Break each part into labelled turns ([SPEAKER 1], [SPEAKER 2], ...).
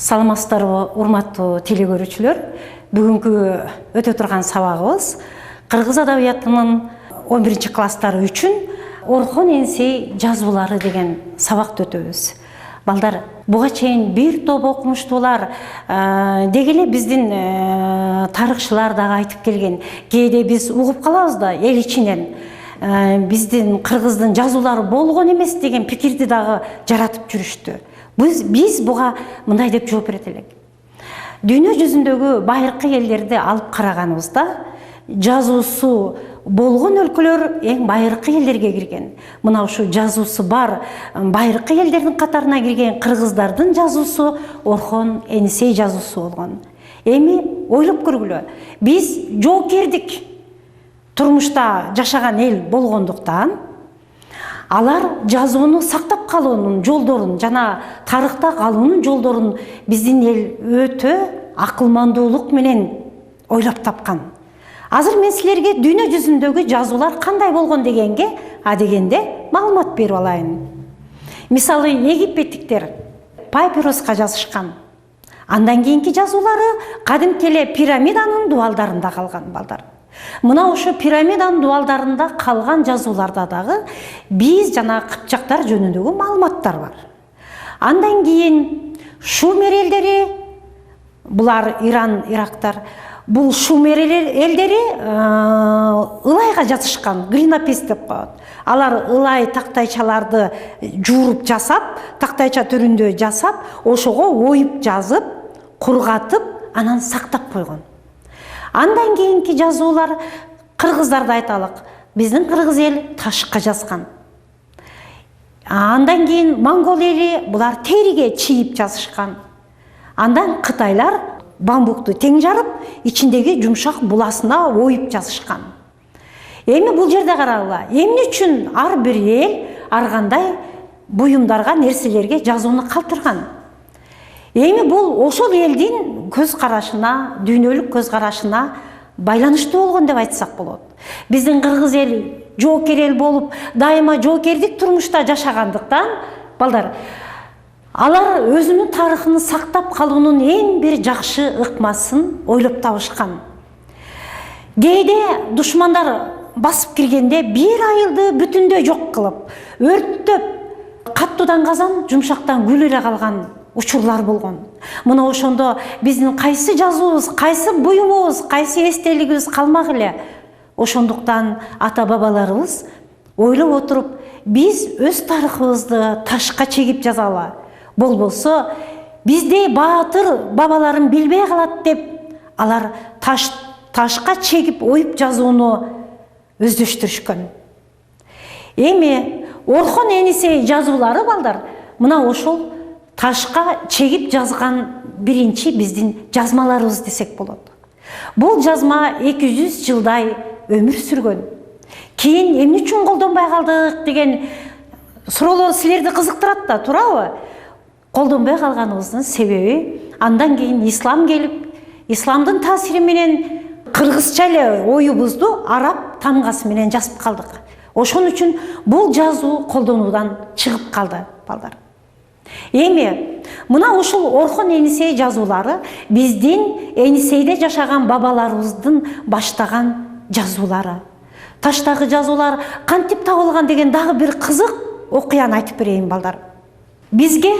[SPEAKER 1] Саламатсыздарбы, урматтуу телекөрүүчүлөр. Бүгүнкү өтө турган сабагыбыз кыргыз адабиятынын 11-класстары үчүн Орхон Энисей жазуулары деген сабакты өтөбүз. Балдар, буга чейин бир топ окумуштуулар деги эле биздин тарыхчылар дагы айтып келген. Кээде биз угуп калабыз да эл ичинен биздин кыргыздын жазуулары болгон эмес деген пикирди дагы жаратып жүрүштү. Биз буга мындай деп жооп берет элек. Дүйнө жүзүндөгү байыркы элдерди алып караганыбызда, жазуусу болгон өлкөлөр эң байыркы элдерге кирген. Мына ушу жазуусу бар байыркы элдердин катарына кирген кыргыздардын жазуусу Орхон Энисей жазуусу болгон. Эми ойлоп көргүлө. Биз жоокердик турмушта жашаган эл болгондуктан, алар жазууну сактап калуунун жолдорун жана тарыхта калуунун жолдорун биздин эл өтө акылмандуулук менен ойлоп тапкан. Азыр мен силерге дүйнө жүзүндөгү жазуулар кандай болгон дегенде маалымат берип алайын. Мисалы, египеттиктер папируска жазышкан. Андан кийинки жазуулары кадимки эле пирамиданын дубалдарында калган, балдар. Мына ошо пирамиданын дубалдарында калган жазууларда дагы биз жана кыпчактар жөнүндөгү маалыматтар бар. Андан кийин Шумер элдери, булар Иран, Ирактар, бул Шумер элдери ылайга жазышкан, глинопис деп коет. Алар ылай тактайчаларды жууруп жасап, тактайча түрүндө жасап, ошого оюп жазып, кургатып, анан сактап койгон. Андан кийинки жазуулар кыргыздарды айталык. Биздин кыргыз эл ташка жазган. Андан кийин монгол эли булар териге чийип жазышкан. Андан кытайлар бамбукту тең жарып, ичиндеги жумшак буласына оюп жазышкан. Эми бул жерде карагыла, эмне үчүн ар бир эл ар кандай буюмдарга, нерселерге жазууну калтырган? Эми бул ошол элдин көз карашына, дүйнөлүк көз карашына байланыштуу болгон деп айтсак болот. Биздин кыргыз эл жоокер эл болуп, дайыма жоокердик турмушта жашагандыктан, балдар, алар өзүнүн тарыхын сактап калуунун эң бир жакшы ыкмасын ойлоп табышкан. Кээде душмандар басып киргенде бир айылды бүтүндөй жок кылып, өрттөп, каттуудан казан, жумшактан күл эле калган учурлар болгон. Мына ошондо биздин кайсы жазуубуз, кайсы буюмубуз, кайсы эстелигибиз калмак эле. Ошондуктан ата-бабаларыбыз ойлоп отуруп, биз өз тарыхыбызды ташка чегип жазалы. Болбосо биздей баатыр бабаларым билбей калат деп, алар ташка чегип оюп жазууну өздөштүрүшкөн. Эми Орхон Энисей жазуулары, балдар, мына ошол ташка чегип жазган биринчи биздин жазмаларыбыз десек болот. Бул жазма 200 жылдай өмүр сүргөн. Кийин эмне үчүн колдонбой калдык деген суроолор силерди кызыктырат да, туурабы? Колдонбой калганыбыздын себеби, андан кийин ислам келип, исламдын таасири менен кыргызча эле оюбузду араб тамгасы менен жазып калдык. Ошон үчүн бул жазуу колдонуудан чыгып калды, балдар. Эми мына ушул Орхон Энисей жазуулары биздин Энисейде жашаган бабаларыбыздын баштаган жазуулары. Таштагы жазуулар кантип табылган деген дагы бир кызык окуяны айтып берейин, балдар. Бизге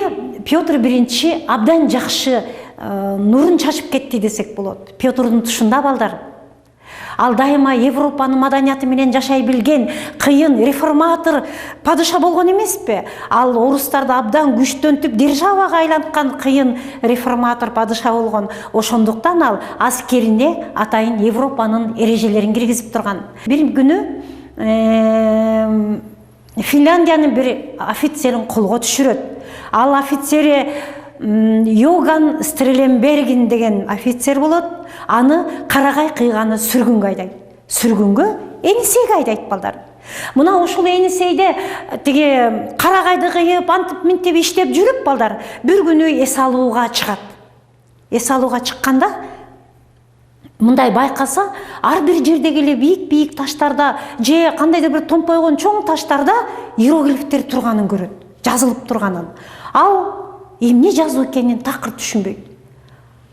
[SPEAKER 1] Петр биринчи абдан жакшы нурун чачып кетти десек болот. Петрдун тушунда, балдар. Ал дайыма Европанын маданияты менен жашай билген кыйын реформатор падыша болгон эмеспи? Ал орустарды абдан күчтөнтүп державага айланткан кыйын реформатор падыша болгон. Ошондуктан ал аскерине атайын Европанын эрежелерин киргизип турган. Бир күнү Финляндиянын бир офицерин колго түшүрөт. Ал офицери Йоган Стреленберген деген офицер болот. Аны карагай кыйганы сүргүнгө айдайт. Сүргүнгө Энисейге айдайт, балдар. Мына ушул Энисейде тиги карагайды кыйып, антип минтип иштеп жүрүп, балдар, бир күнү эс алууга чыгат. Эс алууга чыкканда мындай байкаса, ар бир жердеги эле бийик таштарда же кандайдыр бир томпойгон чоң таштарда иероглифтер турганын көрөт, жазылып турганын. Ал эмне жазуу экенин такыр түшүнбөйт.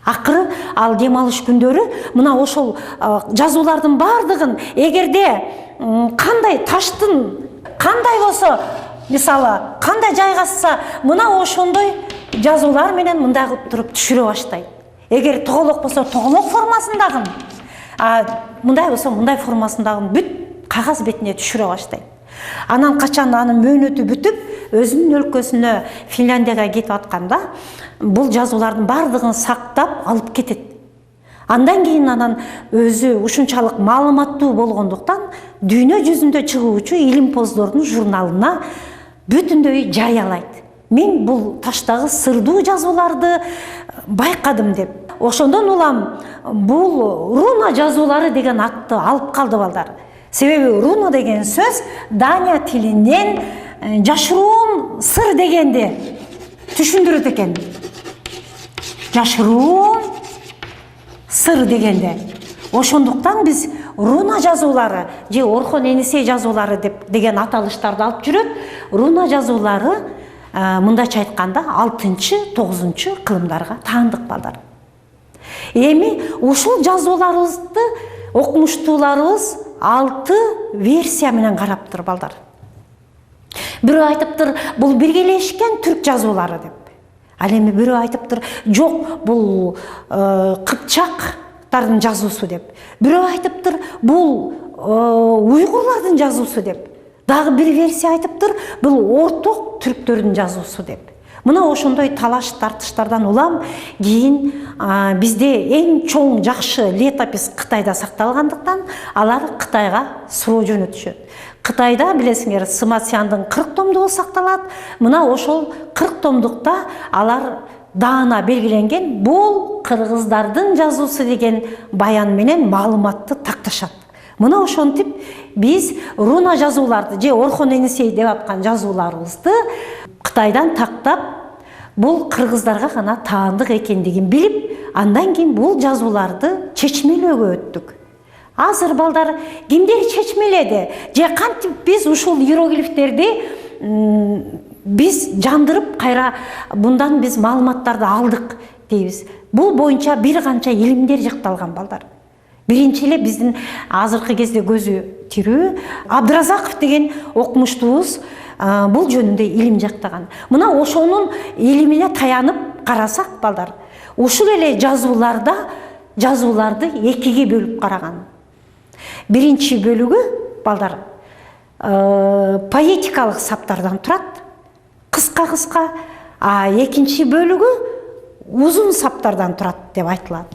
[SPEAKER 1] Акыры ал дем алыш күндөрү мына ошол жазуулардын бардыгын эгерде кандай таштын кандай болсо, мисалы кандай жайгашса, мына ошондой жазуулар менен мындай кылып туруп түшүрө баштайт. Эгер тоголок болсо тоголок формасындагы, мындай болсо мындай формасындагы бүт кагаз бетине түшүрө баштайт. Анан качан анын мөөнөтү бүтүп, өзүнүн өлкөсүнө Финляндияга кетип атканда, бул жазуулардын бардыгын сактап алып кетет. Андан кийин анан өзү ушунчалык маалыматтуу болгондуктан дүйнө жүзүндө чыгуучу илим-поздордун журналына бүтүндөй жарыялайт. Мен бул таштагы сырдуу жазууларды байкадым деп. Ошондон улам бул руна жазуулары деген атты алып калды балдар. Себеби руна деген сөз Дания тилинен жашыруун сыр дегенди түшүндүрөт экен. Жашыруун сыр дегенде. Ошондуктан биз руна жазуулары же Орхон Енисей жазуулары деген аталыштарды алып жүрөт. Руна жазуулары мындайча айтканда 6-9 кылымдарга таандык балдар. Эми ушул жазууларыбызды окумуштууларыбыз 6 версия менен караптыр балдар. Бирөө айтыптыр, бул биргелешкен түрк жазуулары деп. Ал эми бирөө айтыптыр, жок, бул кыпчактардын жазуусу деп. Бирөө айтыптыр, бул уйгурлардын жазуусу деп. Дагы бир версия айтыптыр, бул орток түрктөрдүн жазуусу деп. Мына ошондой талаш тартыштардан улам кийин бизде эң чоң жакшы летопись Кытайда сакталгандыктан алар Кытайга суроо жөнөтүшөт. Кытайда билесиңер Сымасяндын 40 томдугу сакталат. Мына ошол 40 томдукта алар даана белгиленген бул кыргыздардын жазуусу деген баян менен маалыматты такташат. Мына ошентип биз руна жазууларды же Орхон Енисей деп аткан жазууларыбызды Кытайдан тактап, бул кыргыздарга гана таандык экендигин билип, андан кийин бул жазууларды чечмелөөгө өттүк. Азыр балдар кимдер чечмеледи? Же кантип биз ушул иероглифтерди биз жандырып кайра bundan биз маалыматтарды алдык дейбиз. Бул боюнча бир канча илимдер жакталган балдар. Биринчи эле биздин азыркы кезде көзү тирүү Абдыразаков деген окумуштуубуз бул жөнүндө илим жактаган. Мына ошонун илимине таянып карасак балдар, ушул эле жазууларды экиге бөлүп караган. Биринчи бөлүгү балдар поэтикалык саптардан турат, кыска-кыска, экинчи бөлүгү узун саптардан турат деп айтылат.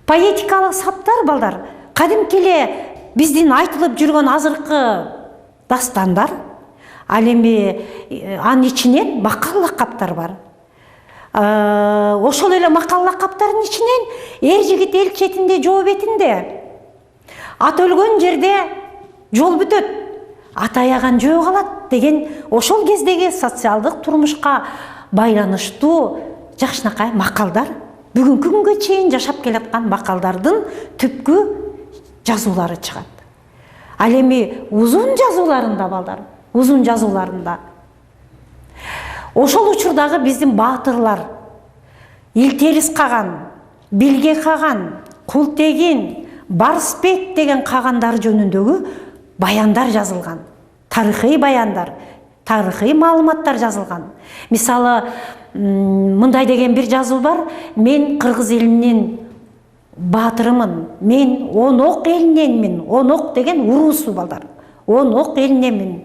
[SPEAKER 1] Поэтикалык саптар балдар кадимки эле биздин айтылып жүргөн азыркы дастандар, ал эми анын ичинен макал лакаптар бар. Ошол эле макал лакаптардын ичинен эр жигит эл четинде, жоо бетинде, ат өлгөн жерде жол бүтөт, ат аяган жөө калат деген ошол кездеги социалдык турмушка байланыштуу жакшынакай макалдар, бүгүнкү күнгө чейин жашап келаткан макалдардын түпкү жазуулары чыгат. Ал эми узун жазууларында балдар, узун жазууларында ошол учурдагы биздин баатырлар Илтерис каган, Билге каган, Култегин, Барсбек деген кагандар жөнүндөгү баяндар жазылган. Тарыхый баяндар, тарыхый маалыматтар жазылган. Мисалы, мындай деген бир жазуу бар: мен кыргыз элинин баатырымын, мен Онок элиненмин. Онок деген уруусу балдар. Онок элиненмин.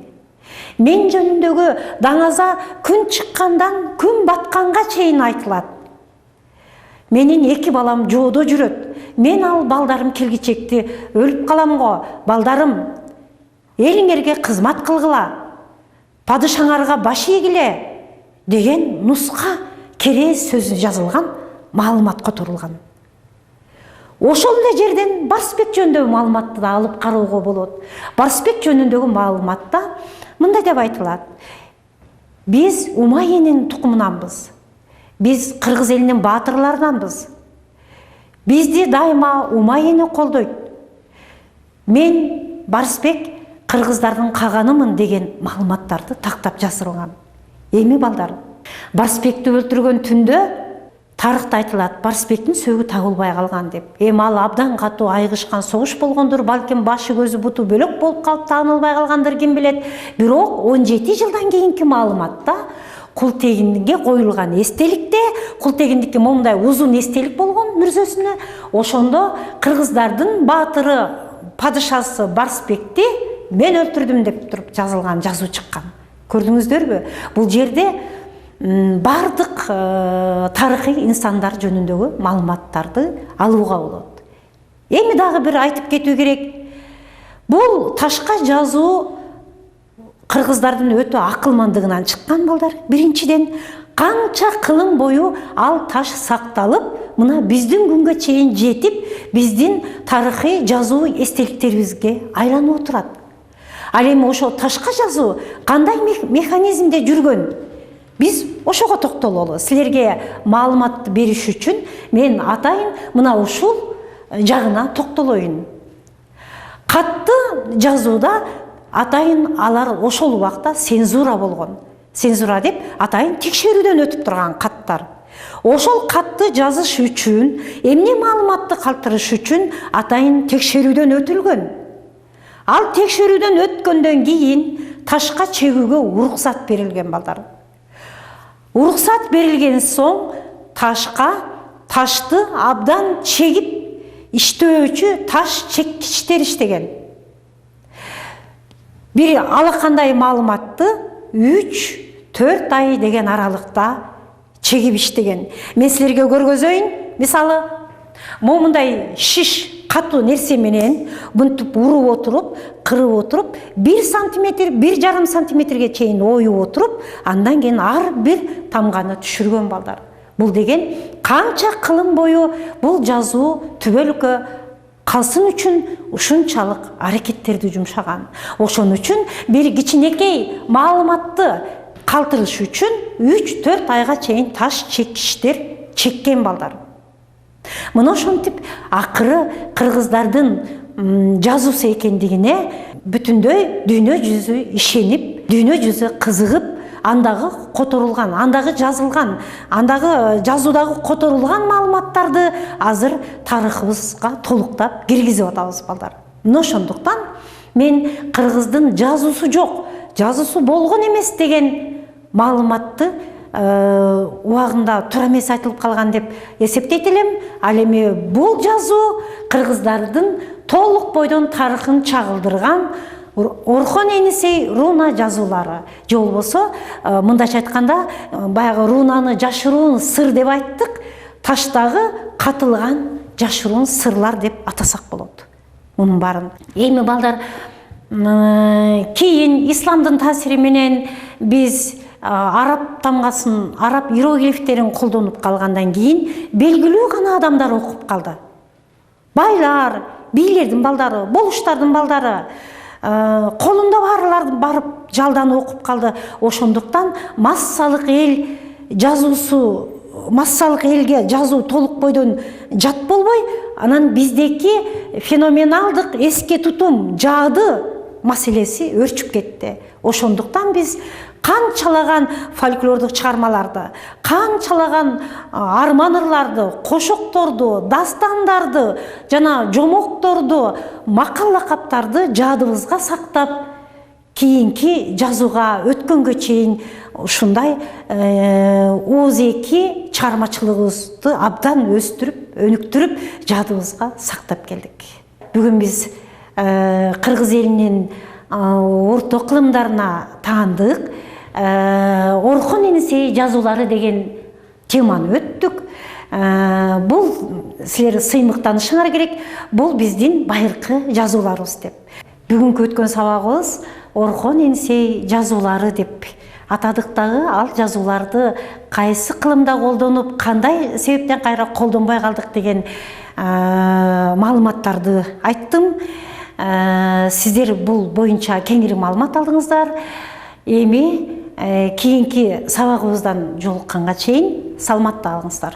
[SPEAKER 1] Мен жөнүндөгү даңаза күн чыккандан күн батканга чейин айтылат. Менин 2 балам жоодо жүрөт. Мен ал балдарым келгичекти өлүп калам го. Балдарым, элиңерге кызмат кылгыла, падышаңарга баш ийгиле деген нуска керез сөзү жазылган, маалымат которулган. Ошол эле жерден Барсбек жөнүндөгү маалыматты да алып кароого болот. Барсбек жөнүндөгү маалыматта мындай деп айтылат: биз Умайенин тукумунанбыз. Биз кыргыз элинин баатырларынанбыз. Бизди дайыма Умайени колдойт. Мен Барсбек кыргыздардын каганымын деген маалыматтарды тактап жазылган. Эми балдар, Барсбекти өлтүргөн түндө тарыхта айтылат, Барсбектин сөөгү тагылбай калган деп. Эми ал абдан катуу айгышкан согуш болгондур, балким башы көзү буту бөлөк болуп калып таанылбай калгандыр, ким билет. Бирок 17 жылдан кийинки маалыматта Култегинге коюлган эстеликте, Култегиндики момундай узун эстелик болгон мүрзөсүнө, ошондо кыргыздардын баатыры, падышасы Барсбекти мен өлтүрдүм деп туруп жазылган жазуу чыккан. Көрдүңүздөрбү? Бул жерде бардык тарыхый инсандар жөнүндөгү маалыматтарды алууга болот. Эми дагы бир айтып кетүү керек. Бул ташка жазуу кыргыздардын өтө акылмандыгынан чыккан балдар. Биринчиден, канча кылым бою ал таш сакталып, мына биздин күнгө чейин жетип, биздин тарыхый жазуу эстеликтерибизге айланып отурат. Ал эми ошо ташка жазуу кандай механизмде жүргөн? Биз ошого токтололу. Силерге маалымат бериш үчүн мен атайын мына ушул жагына токтолоюн. Катты жазууда атайын алар ошол убакта цензура болгон. Цензура деп атайын текшерүүдөн өтүп турган каттар. Ошол катты жазыш үчүн, эмне маалыматты калтырыш үчүн атайын текшерүүдөн өтүлгөн. Ал текшерүүдөн өткөндөн кийин ташка чегүүгө уруксат берилген балдар. Уруксат берилген соң ташты абдан чегип иштөөчү таш чеккичтер иштеген. Бир алакандай маалыматты 3-4 ай деген аралыкта чегип иштеген. Мен силерге көргөзөйүн. Мисалы, момундай шиш катуу нерсе менен мынтип уруп отуруп, кырып отуруп, 1 сантиметр, 1,5 сантиметрге чейин оюп отуруп, андан кийин ар бир тамганы түшүргөн балдар. Бул деген канча кылым бою бул жазуу түбөлүккө калсын үчүн ушунчалык аракеттерди жумшаган. Ошон үчүн бир кичинекей маалыматты калтырыш үчүн 3-4 айга чейин таш чеккичтер чеккен балдар. Мына ошентип акыры кыргыздардын жазуусу экендигине бүтүндөй дүйнө жүзү ишенип, дүйнө жүзү кызыгып, андагы которулган, андагы жазылган, андагы жазуудагы которулган маалыматтарды азыр тарыхыбызга толуктап киргизип атабыз балдар. Мына ошондуктан мен кыргыздын жазуусу жок, жазуусу болгон эмес деген маалыматты убагында туура эмес айтылып калган деп эсептейт элем. Ал эми бул жазуу кыргыздардын толук бойдон тарыхын чагылдырган Орхон Енисей руна жазуулары. Же болбосо мындайча айтканда, баягы рунаны жашыруун сыр деп айттык, таштагы катылган жашыруун сырлар деп атасак болот. Мунун баарын. Эми балдар, кийин исламдын таасири менен биз араб тамгасын, араб иероглифтерин колдонуп калгандан кийин белгилүү гана адамдар окуп калды. Байлар, бийлердин балдары, болуштардын балдары, колунда барлар барып жалдан окуп калды. Ошондуктан массалык эл жазуусу, массалык элге жазуу толук бойдон жат болбой, анан биздеки феноменалдык эске тутум, жаады маселеси өрчүп кетти. Ошондуктан биз канчалаган фольклордук чыгармаларды, канчалаган арман ырларды, кошокторду, дастандарды, жана жомокторду, макал лакаптарды жадыбызга сактап, кийинки жазууга өткөнгө чейин ушундай ооз-эки чыгармачылыгыбызды абдан өстүрүп, өнүктүрүп, жадыбызга сактап келдик. Бүгүн биз кыргыз элинин орто кылымдарына таандык, Орхон Енисей жазуулары деген теманы өттүк. Бул силер сыймыктанышыңар керек. Бул биздин байыркы жазууларыбыз деп. Бүгүнкү өткөн сабагыбыз Орхон Енисей жазуулары деп атадык дагы. Ал жазууларды кайсы кылымда колдонуп, кандай себептен кайра колдонбой калдык деген маалыматтарды айттым. Сиздер бул боюнча кеңири маалымат алдыңыздар. Эми кийинки сабагыбыздан жолукканга чейин саламатта калыңыздар.